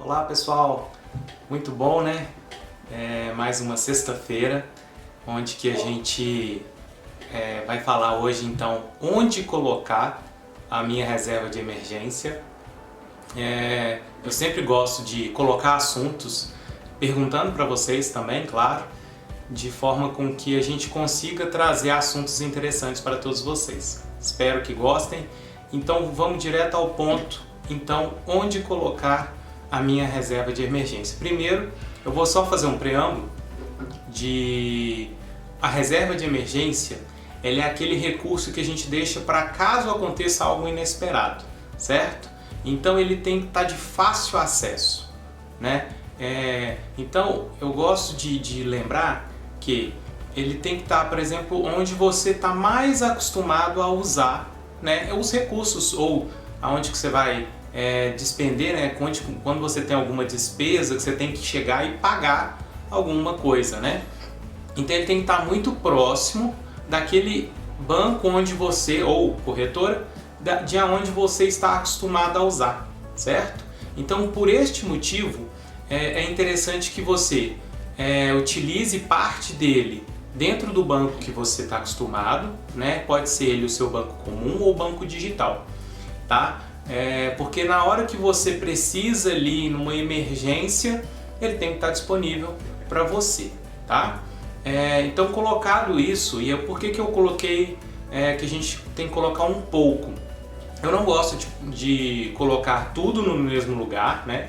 Olá pessoal, muito bom, né? Mais uma sexta-feira, onde que a gente vai falar hoje então onde colocar a minha reserva de emergência. Eu sempre gosto de colocar assuntos perguntando para vocês também, claro, de forma com que a gente consiga trazer assuntos interessantes para todos vocês. Espero que gostem. Então vamos direto ao ponto. Então, onde colocar a minha reserva de emergência? Primeiro, eu vou só fazer um preâmbulo de a reserva de emergência. Ela é aquele recurso que a gente deixa para caso aconteça algo inesperado, certo? Então ele tem que estar de fácil acesso, né? Então eu gosto de lembrar que ele tem que estar, por exemplo, onde você está mais acostumado a usar, né, os recursos, ou aonde que você vai despender, né, quando você tem alguma despesa que você tem que chegar e pagar alguma coisa, né? Então ele tem que estar muito próximo daquele banco onde você, ou corretora, de onde você está acostumado a usar, certo? Então por este motivo é interessante que você utilize parte dele dentro do banco que você está acostumado, né? Pode ser ele o seu banco comum ou banco digital, tá? Porque na hora que você precisa ali, numa emergência, ele tem que estar disponível para você, tá? Então, colocado isso, e por que eu coloquei que a gente tem que colocar um pouco? Eu não gosto de colocar tudo no mesmo lugar, né?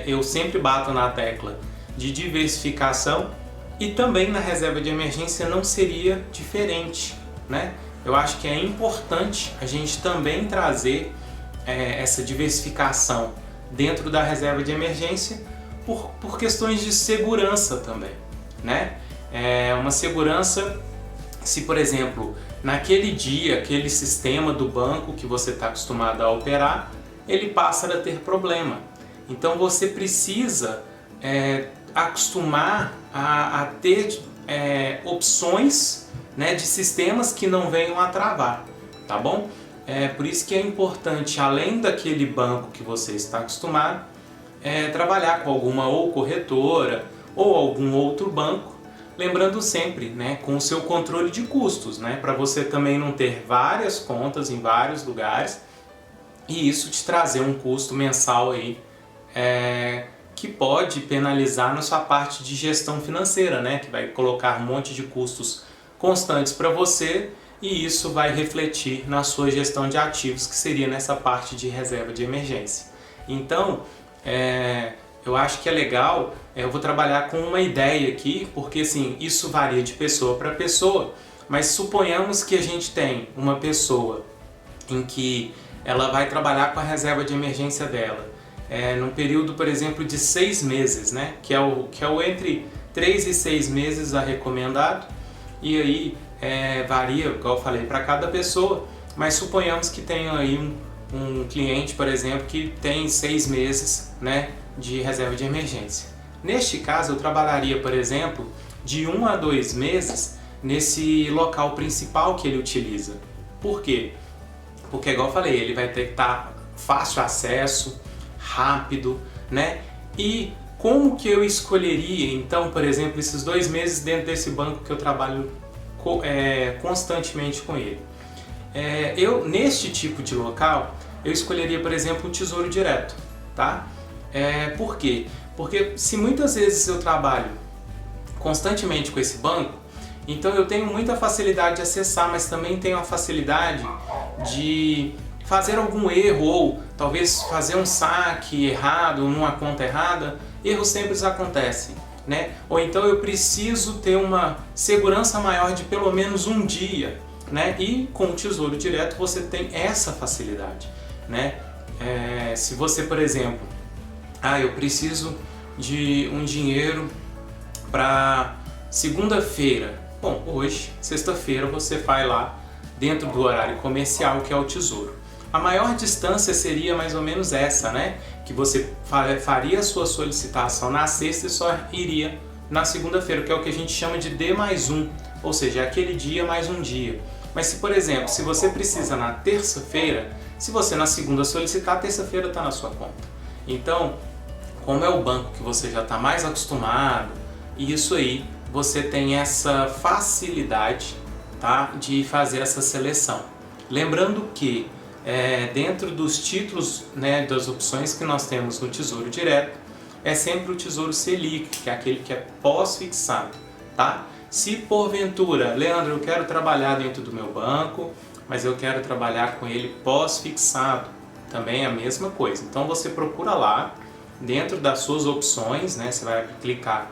Eu sempre bato na tecla de diversificação, e também na reserva de emergência não seria diferente, né? Eu acho que é importante a gente também trazer essa diversificação dentro da reserva de emergência por questões de segurança também, né? Uma segurança, se por exemplo, naquele dia, aquele sistema do banco que você está acostumado a operar, ele passa a ter problema. Então você precisa acostumar a ter opções, né, de sistemas que não venham a travar, tá bom? Por isso que é importante, além daquele banco que você está acostumado, trabalhar com alguma ou corretora ou algum outro banco, lembrando sempre, né, com o seu controle de custos, né, para você também não ter várias contas em vários lugares e isso te trazer um custo mensal aí, que pode penalizar na sua parte de gestão financeira, né? Que vai colocar um monte de custos constantes para você e isso vai refletir na sua gestão de ativos, que seria nessa parte de reserva de emergência. Então, eu acho que é legal, eu vou trabalhar com uma ideia aqui, porque assim, isso varia de pessoa para pessoa, mas suponhamos que a gente tem uma pessoa em que ela vai trabalhar com a reserva de emergência dela, num período, por exemplo, de 6 meses, né? Que é o entre 3 e 6 meses a recomendado, e aí varia, como eu falei, para cada pessoa, mas suponhamos que tenha aí um cliente, por exemplo, que tem 6 meses, né, de reserva de emergência. Neste caso, eu trabalharia, por exemplo, de 1 a 2 meses nesse local principal que ele utiliza. Por quê? Porque, igual eu falei, ele vai ter que estar fácil acesso, rápido, né? E como que eu escolheria, então, por exemplo, esses 2 meses dentro desse banco que eu trabalho constantemente com ele? Neste tipo de local, eu escolheria, por exemplo, o Tesouro Direto, tá? Por quê? Porque se muitas vezes eu trabalho constantemente com esse banco, então eu tenho muita facilidade de acessar, mas também tenho a facilidade de fazer algum erro ou talvez fazer um saque errado numa conta errada. Erros sempre acontecem, né? Ou então eu preciso ter uma segurança maior de pelo menos um dia, né? E com o Tesouro Direto você tem essa facilidade, né? Se você, por exemplo, eu preciso de um dinheiro para segunda-feira. Bom, hoje, sexta-feira, você vai lá dentro do horário comercial, que é o Tesouro. A maior distância seria mais ou menos essa, né? Que você faria a sua solicitação na sexta e só iria na segunda-feira, que é o que a gente chama de D+1, ou seja, é aquele dia mais um dia. Mas se, por exemplo, se você precisa na terça-feira, se você na segunda solicitar, terça-feira está na sua conta. Então, como é o banco que você já está mais acostumado, e isso aí você tem essa facilidade, tá, de fazer essa seleção. Lembrando que dentro dos títulos, né, das opções que nós temos no Tesouro Direto, é sempre o Tesouro Selic, que é aquele que é pós-fixado, tá? Se porventura, Leandro, eu quero trabalhar dentro do meu banco, mas eu quero trabalhar com ele pós-fixado, também é a mesma coisa. Então você procura lá, dentro das suas opções, né, você vai clicar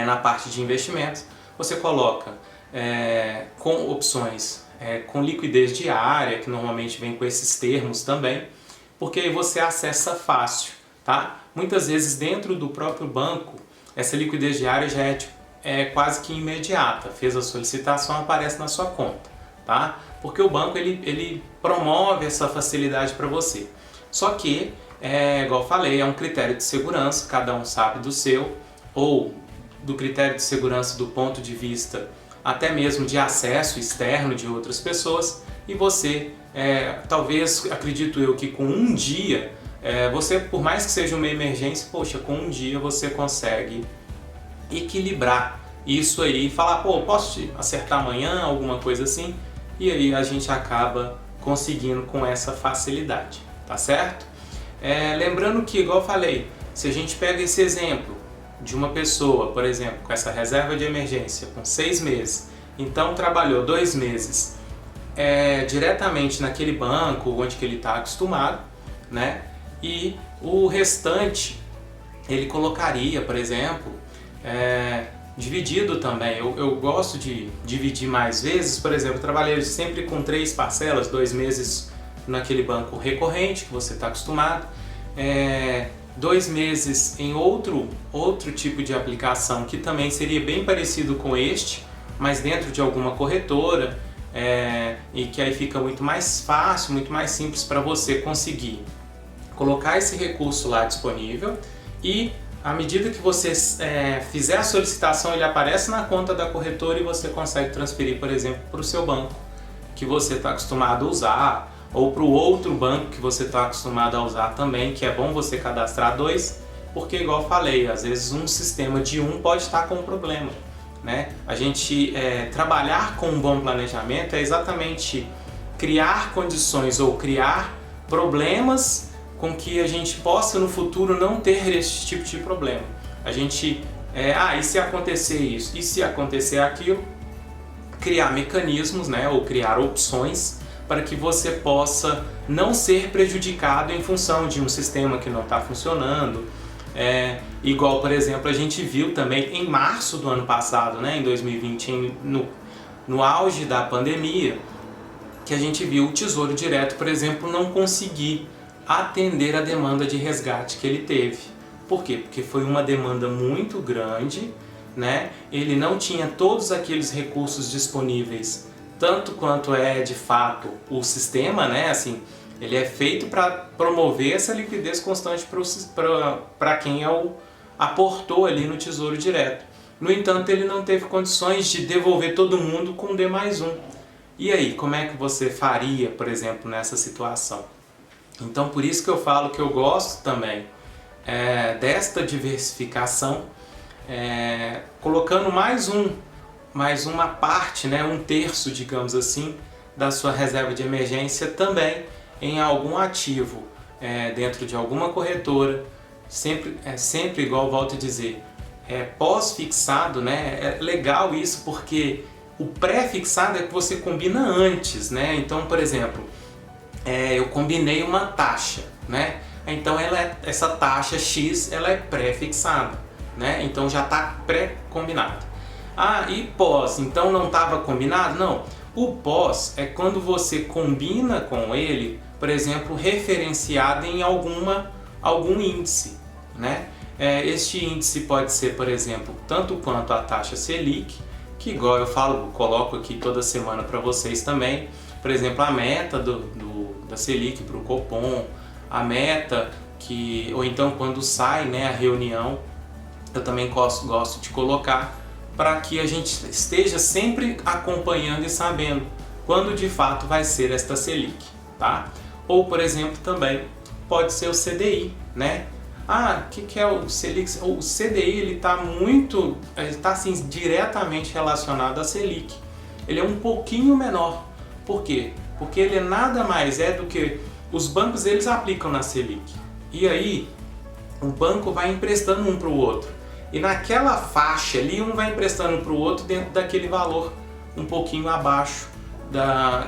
na parte de investimentos, você coloca com opções com liquidez diária, que normalmente vem com esses termos também, porque aí você acessa fácil, tá? Muitas vezes dentro do próprio banco, essa liquidez diária já é quase que imediata, fez a solicitação, aparece na sua conta, tá? Porque o banco ele promove essa facilidade para você. Só que, igual eu falei, é um critério de segurança, cada um sabe do seu, ou do critério de segurança do ponto de vista até mesmo de acesso externo de outras pessoas, e você, talvez, acredito eu, que com um dia, você, por mais que seja uma emergência, poxa, com um dia você consegue equilibrar isso aí e falar, pô, posso te acertar amanhã, alguma coisa assim, e aí a gente acaba conseguindo com essa facilidade, tá certo? Lembrando que, igual eu falei, se a gente pega esse exemplo de uma pessoa, por exemplo, com essa reserva de emergência com 6 meses, então trabalhou 2 meses diretamente naquele banco onde que ele está acostumado, né? E o restante ele colocaria, por exemplo, dividido também. Eu gosto de dividir mais vezes, por exemplo, eu trabalhei sempre com 3 parcelas, 2 meses naquele banco recorrente que você está acostumado, 2 meses em outro tipo de aplicação que também seria bem parecido com este, mas dentro de alguma corretora, e que aí fica muito mais fácil, muito mais simples para você conseguir colocar esse recurso lá disponível, e à medida que você fizer a solicitação, ele aparece na conta da corretora e você consegue transferir, por exemplo, para o seu banco que você está acostumado a usar, ou para o outro banco que você está acostumado a usar também, que é bom você cadastrar 2, porque igual eu falei, às vezes um sistema de pode estar com um problema, né? A gente trabalhar com um bom planejamento é exatamente criar condições ou criar problemas com que a gente possa no futuro não ter esse tipo de problema. A gente, e se acontecer isso, e se acontecer aquilo, criar mecanismos, né, ou criar opções para que você possa não ser prejudicado em função de um sistema que não está funcionando. Igual, por exemplo, a gente viu também em março do ano passado, né, em 2020, no auge da pandemia, que a gente viu o Tesouro Direto, por exemplo, não conseguir atender a demanda de resgate que ele teve. Por quê? Porque foi uma demanda muito grande, né? Ele não tinha todos aqueles recursos disponíveis, tanto quanto de fato o sistema, né? Assim, ele é feito para promover essa liquidez constante para quem aportou ali no Tesouro Direto. No entanto, ele não teve condições de devolver todo mundo com D+1. E aí, como é que você faria, por exemplo, nessa situação? Então, por isso que eu falo que eu gosto também desta diversificação, colocando mais uma parte, né, 1/3, digamos assim, da sua reserva de emergência também em algum ativo, dentro de alguma corretora, sempre igual, volto a dizer, pós-fixado, né? É legal isso porque o pré-fixado é que você combina antes, né? Então, por exemplo, eu combinei uma taxa, né? Então essa taxa X ela é pré-fixada, né? Então já está pré-combinado. E pós, então não estava combinado? Não. O pós é quando você combina com ele, por exemplo, referenciado em algum índice, né? Este índice pode ser, por exemplo, tanto quanto a taxa Selic, que igual eu falo, coloco aqui toda semana para vocês também, por exemplo, a meta da Selic para o Copom, a meta ou então quando sai, né, a reunião, eu também gosto de colocar para que a gente esteja sempre acompanhando e sabendo quando de fato vai ser esta Selic, tá? Ou, por exemplo, também pode ser o CDI, né? Ah, o que é o Selic? O CDI ele está assim, diretamente relacionado à Selic. Ele é um pouquinho menor. Por quê? Porque ele nada mais é do que os bancos eles aplicam na Selic. E aí o banco vai emprestando um para o outro. E naquela faixa ali, um vai emprestando para o outro dentro daquele valor um pouquinho abaixo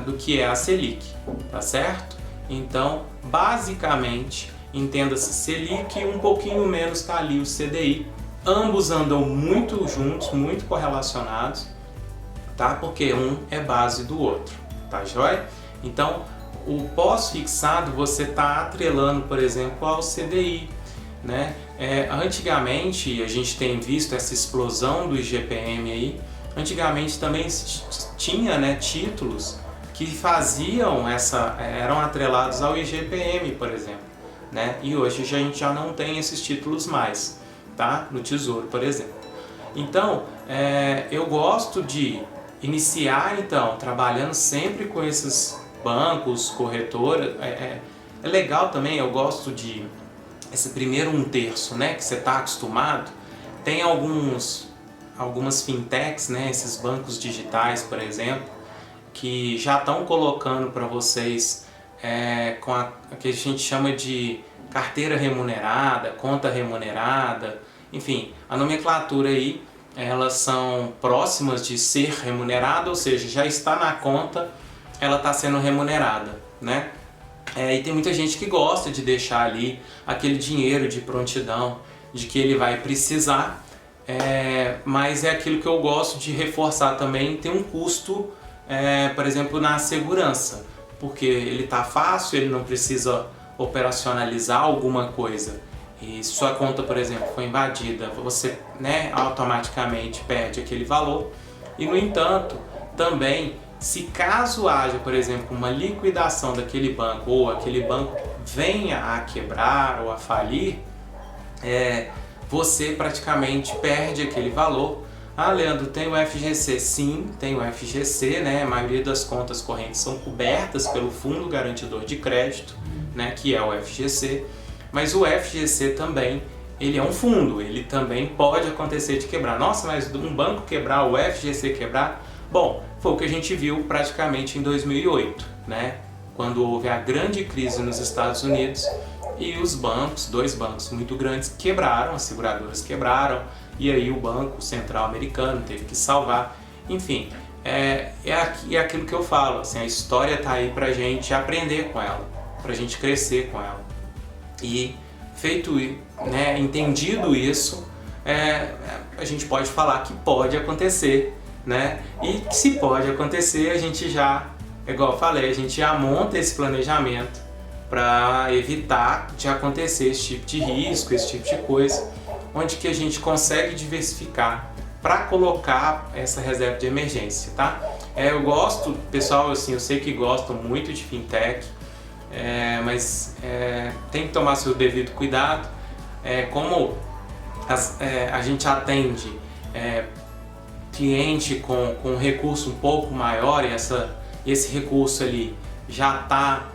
do que é a Selic, tá certo? Então, basicamente, entenda-se Selic e um pouquinho menos está ali o CDI. Ambos andam muito juntos, muito correlacionados, tá? Porque um é base do outro, tá joia? Então, o pós-fixado você está atrelando, por exemplo, ao CDI, né? Antigamente, a gente tem visto essa explosão do IGPM aí. Antigamente também tinha, né, títulos que eram atrelados ao IGPM, por exemplo, né? E hoje a gente já não tem esses títulos mais, tá? No Tesouro, por exemplo. Então, eu gosto de iniciar, então, trabalhando sempre com esses bancos, corretoras. É legal também, eu gosto de esse primeiro 1/3, né, que você está acostumado. Tem algumas fintechs, né, esses bancos digitais, por exemplo, que já estão colocando para vocês com a que a gente chama de carteira remunerada, conta remunerada, enfim, a nomenclatura aí, elas são próximas de ser remunerada, ou seja, já está na conta, ela está sendo remunerada, né? E tem muita gente que gosta de deixar ali aquele dinheiro de prontidão, de que ele vai precisar, mas é aquilo que eu gosto de reforçar também, tem um custo, por exemplo, na segurança, porque ele está fácil, ele não precisa operacionalizar alguma coisa. E se sua conta, por exemplo, foi invadida, você, né, automaticamente perde aquele valor. E, no entanto, também, se caso haja, por exemplo, uma liquidação daquele banco ou aquele banco venha a quebrar ou a falir, você praticamente perde aquele valor. Ah, Leandro, tem o FGC? Sim, tem o FGC, né? A maioria das contas correntes são cobertas pelo Fundo Garantidor de Crédito, né, que é o FGC. Mas o FGC também, ele é um fundo, ele também pode acontecer de quebrar. Nossa, mas um banco quebrar, o FGC quebrar? Bom, foi o que a gente viu praticamente em 2008, né? Quando houve a grande crise nos Estados Unidos e os bancos, dois bancos muito grandes, quebraram, as seguradoras quebraram, e aí o Banco Central Americano teve que salvar. Enfim, é aquilo que eu falo, assim, a história está aí para a gente aprender com ela, para a gente crescer com ela. E feito, né, entendido isso, a gente pode falar que pode acontecer, né? E se pode acontecer, a gente já, igual eu falei, a gente já monta esse planejamento para evitar de acontecer esse tipo de risco, esse tipo de coisa, onde que a gente consegue diversificar para colocar essa reserva de emergência, tá? Eu gosto, pessoal, assim, eu sei que gostam muito de fintech, mas tem que tomar seu devido cuidado. Como a gente atende cliente com um recurso um pouco maior e esse recurso ali já está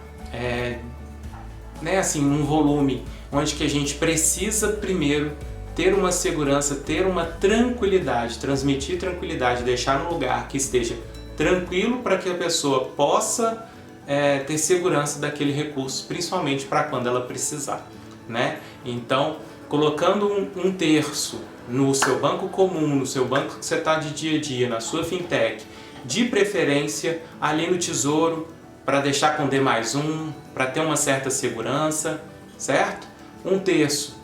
né, assim, um volume onde que a gente precisa primeiro ter uma segurança, ter uma tranquilidade, transmitir tranquilidade, deixar no lugar que esteja tranquilo para que a pessoa possa ter segurança daquele recurso, principalmente para quando ela precisar, né? Então, colocando um terço no seu banco comum, no seu banco que você está de dia a dia, na sua fintech, de preferência ali no Tesouro, para deixar com D+1, para ter uma certa segurança, certo? Um terço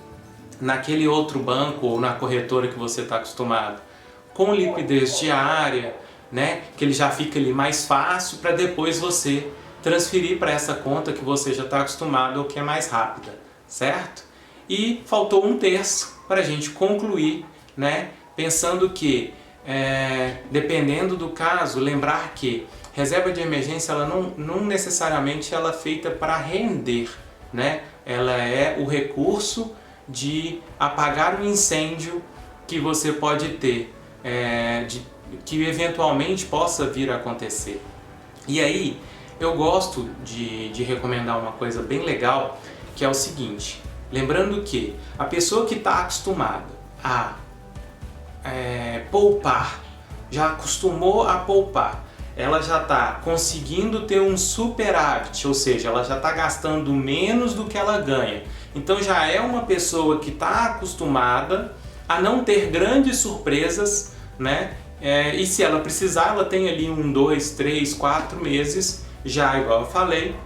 naquele outro banco ou na corretora que você está acostumado, com liquidez diária, né? Que ele já fica ali mais fácil para depois você transferir para essa conta que você já está acostumado ou que é mais rápida, certo? E faltou um terço para a gente concluir, né? Pensando que, dependendo do caso, lembrar que reserva de emergência ela não necessariamente ela é feita para render, né? Ela é o recurso de apagar o incêndio que você pode ter, que eventualmente possa vir a acontecer. E aí, eu gosto de recomendar uma coisa bem legal, que é o seguinte: Lembrando que a pessoa que está acostumada a poupar, já acostumou a poupar, ela já está conseguindo ter um superávit, ou seja, ela já está gastando menos do que ela ganha. Então já é uma pessoa que está acostumada a não ter grandes surpresas, né? E se ela precisar, ela tem ali 1, 2, 3, 4 meses, já igual eu falei,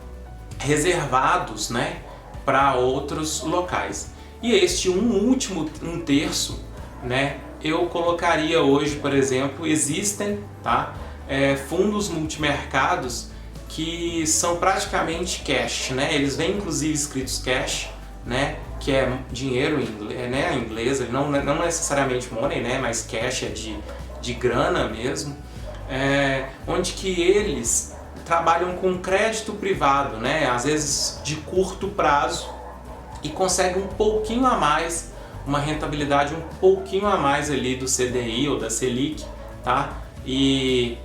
reservados, né, para outros locais. E este um terço, né, eu colocaria hoje, por exemplo, existem, tá, fundos multimercados que são praticamente cash, né? Eles vêm inclusive escritos cash, né? Que é dinheiro em inglês, não necessariamente money, né? Mas cash é de grana mesmo, onde que eles trabalham com crédito privado, né? Às vezes de curto prazo, e conseguem um pouquinho a mais, uma rentabilidade um pouquinho a mais ali do CDI ou da Selic, tá? E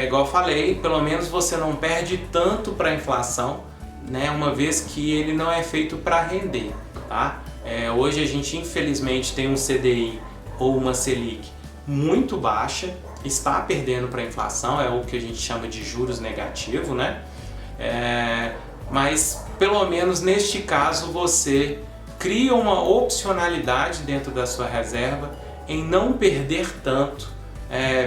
igual eu falei, pelo menos você não perde tanto para a inflação, né? Uma vez que ele não é feito para render, tá? Hoje a gente infelizmente tem um CDI ou uma Selic muito baixa, está perdendo para a inflação, é o que a gente chama de juros negativo, né? Mas pelo menos neste caso você cria uma opcionalidade dentro da sua reserva em não perder tanto,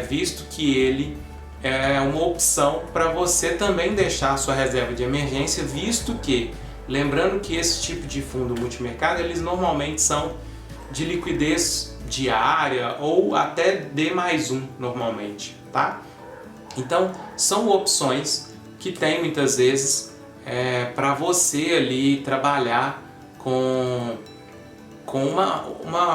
visto que ele é uma opção para você também deixar a sua reserva de emergência, visto que, lembrando que esse tipo de fundo multimercado, eles normalmente são de liquidez diária ou até D+1 normalmente, tá? Então são opções que tem muitas vezes para você ali trabalhar com uma,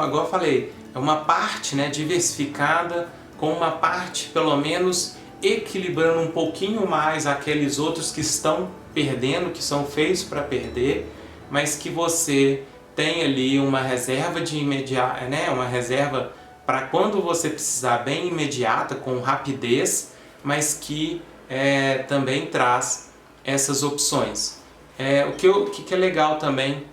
igual eu falei, uma parte, né, diversificada, com uma parte pelo menos equilibrando um pouquinho mais aqueles outros que estão perdendo, que são feitos para perder, mas que você tem ali uma reserva de imediato, né, uma reserva para quando você precisar, bem imediata, com rapidez, mas que também traz essas opções. O que é legal também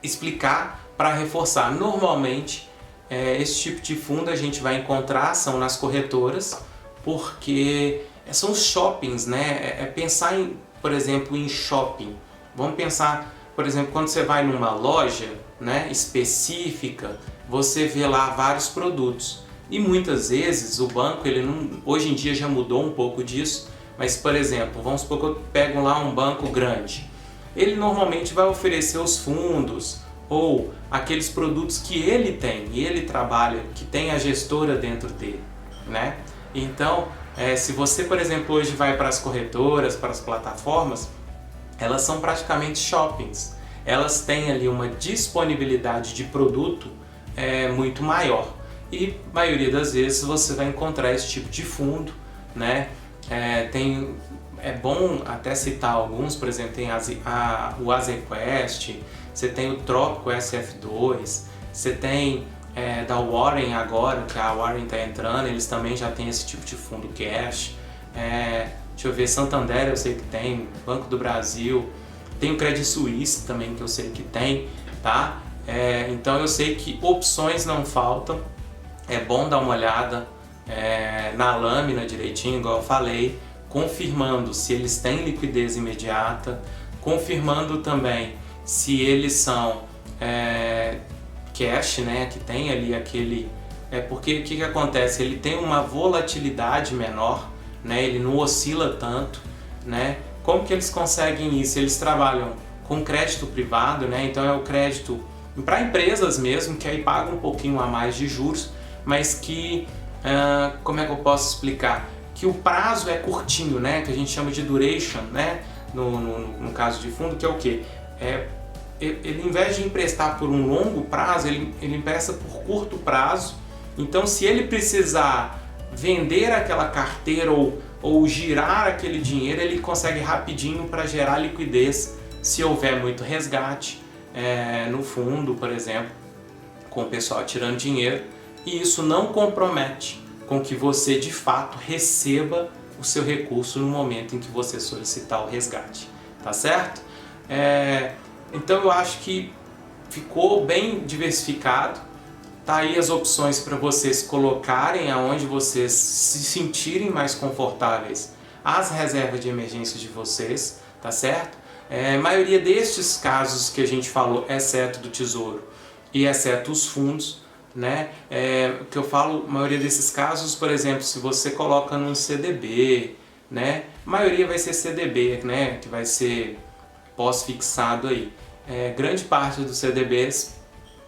explicar para reforçar. Normalmente esse tipo de fundo a gente vai encontrar são nas corretoras, porque são os shoppings, né? Pensar em, por exemplo, em shopping. Vamos pensar, por exemplo, quando você vai numa loja, né, específica, você vê lá vários produtos. E muitas vezes o banco, ele não, hoje em dia já mudou um pouco disso, mas por exemplo, vamos supor que eu pego lá um banco grande. Ele normalmente vai oferecer os fundos ou aqueles produtos que ele tem e ele trabalha, que tem a gestora dentro dele, né? Então, se você, por exemplo, hoje vai para as corretoras, para as plataformas, elas são praticamente shoppings. Elas têm ali uma disponibilidade de produto muito maior. E a maioria das vezes você vai encontrar esse tipo de fundo, né? É bom até citar alguns, por exemplo, tem o AZQuest, você tem o Trópico SF2, você tem da Warren agora, que a Warren está entrando, eles também já têm esse tipo de fundo cash. Deixa eu ver, Santander eu sei que tem, Banco do Brasil, tem o Credit Suisse também que eu sei que tem, tá? Então eu sei que opções não faltam, é bom dar uma olhada na lâmina direitinho, igual eu falei, confirmando se eles têm liquidez imediata, confirmando também se eles são cash, né, que tem ali aquele... porque o que acontece? Ele tem uma volatilidade menor, né, ele não oscila tanto, né? Como que eles conseguem isso? Eles trabalham com crédito privado, né? Então é o crédito para empresas mesmo, que aí pagam um pouquinho a mais de juros, mas que, como é que eu posso explicar? Que o prazo é curtinho, né? Que a gente chama de duration, né? No caso de fundo, que é o quê? Ele, em vez de emprestar por um longo prazo, ele empresta por curto prazo. Então, se ele precisar vender aquela carteira ou girar aquele dinheiro, ele consegue rapidinho para gerar liquidez, se houver muito resgate no fundo, por exemplo, com o pessoal tirando dinheiro, e isso não compromete com que você de fato receba o seu recurso no momento em que você solicitar o resgate, tá certo? Então eu acho que ficou bem diversificado. Tá aí as opções para vocês colocarem aonde vocês se sentirem mais confortáveis as reservas de emergência de vocês, tá certo? A maioria destes casos que a gente falou, exceto do Tesouro e exceto os fundos, né? Que eu falo, a maioria desses casos, por exemplo, se você coloca num CDB, né? A maioria vai ser CDB, né? Que vai ser pós-fixado aí. Grande parte dos CDBs,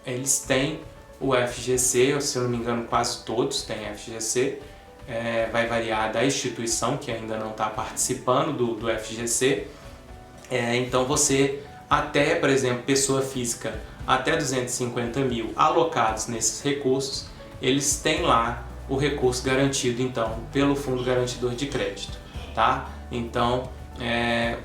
eles têm o FGC, se eu não me engano quase todos têm FGC, vai variar da instituição que ainda não está participando do FGC, então você até, por exemplo, pessoa física, até 250 mil alocados nesses recursos, eles têm lá o recurso garantido então pelo Fundo Garantidor de Crédito, tá? Então,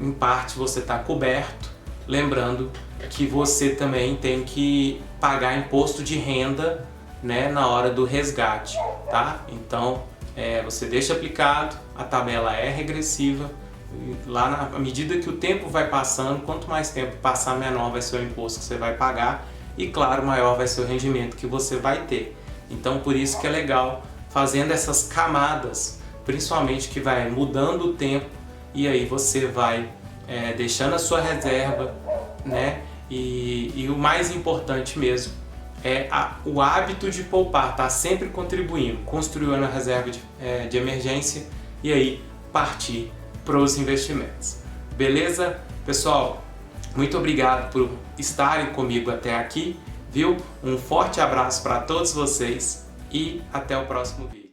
em parte você está coberto, lembrando que você também tem que pagar imposto de renda, né, na hora do resgate, tá? Então, você deixa aplicado, a tabela é regressiva, lá à medida que o tempo vai passando, quanto mais tempo passar, menor vai ser o imposto que você vai pagar e, claro, maior vai ser o rendimento que você vai ter. Então, por isso que é legal fazendo essas camadas, principalmente que vai mudando o tempo e aí você vai deixando a sua reserva, né? E o mais importante mesmo é o hábito de poupar, tá sempre contribuindo, construindo a reserva de emergência e aí partir para os investimentos. Beleza? Pessoal, muito obrigado por estarem comigo até aqui, viu? Um forte abraço para todos vocês e até o próximo vídeo.